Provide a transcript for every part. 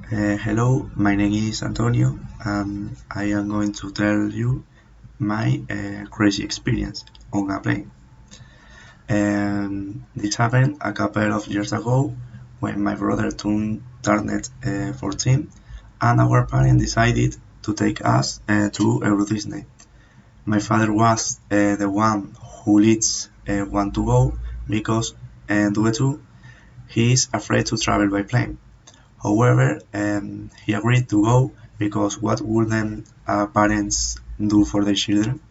Hello, my name is Antonio, and I am going to tell you my crazy experience on a plane. This happened a couple of years ago when my brother turned 14, and our parents decided to take us to Euro Disney. My father was the one who leads want to go because due to he is afraid to travel by plane. However, he agreed to go because what wouldn't parents do for their children?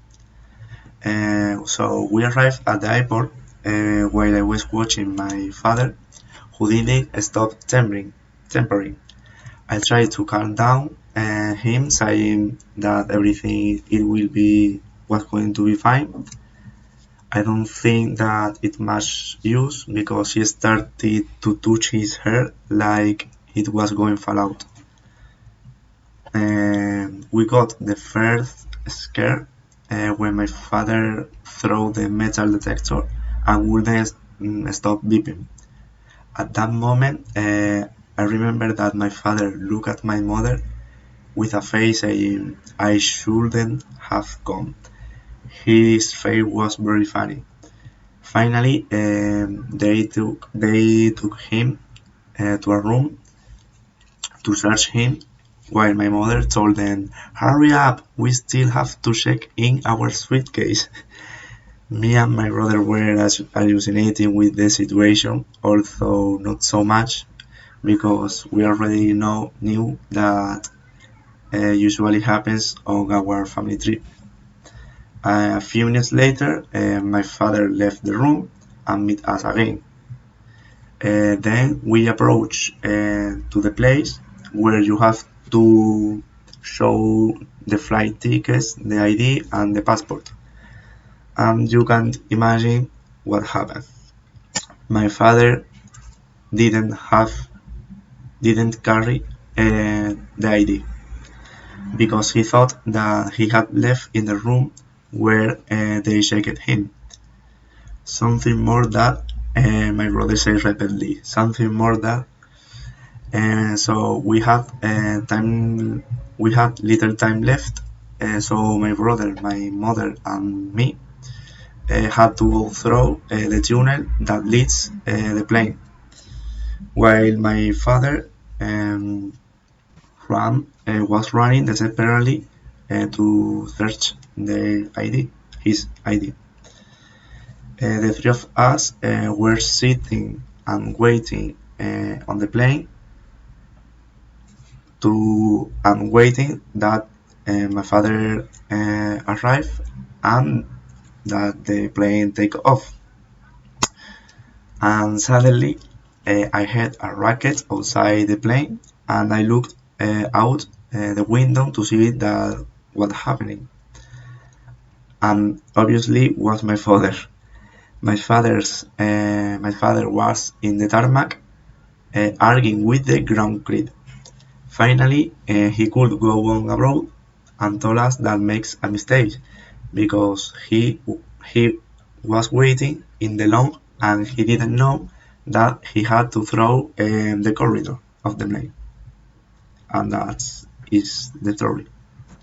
So we arrived at the airport while I was watching my father, who didn't stop tempering. I tried to calm down him, saying that everything it will be was going to be fine. I don't think that it much use because he started to touch his hair like it was going fall out. We got the first scare when my father threw the metal detector and wouldn't stop beeping. At that moment, I remember that my father looked at my mother with a face saying, "I shouldn't have gone." His face was very funny. Finally, they took him to a room to search him, while my mother told them, "Hurry up, we still have to check in our suitcase." Me and my brother were hallucinating with the situation, although not so much, because we already knew that usually happens on our family trip. A few minutes later, my father left the room and met us again. Then we approach to the place where you have to show the flight tickets, the ID, and the passport. And you can imagine what happened. My father didn't have didn't carry the ID because he thought that he had left in the room where they checked him. Something more that my brother said repeatedly. Something more that so we had little time left. So my brother, my mother, and me had to go through the tunnel that leads the plane, while my father was running desperately to search his ID. The three of us were sitting and waiting on the plane and waiting that my father arrive and that the plane take off. And suddenly I heard a racket outside the plane, and I looked out the window to see that what happening. And obviously was my father. My father was in the tarmac arguing with the ground crew. Finally, he could go on abroad and told us that makes a mistake because he was waiting in the long and he didn't know that he had to throw the corridor of the plane. And that is the story.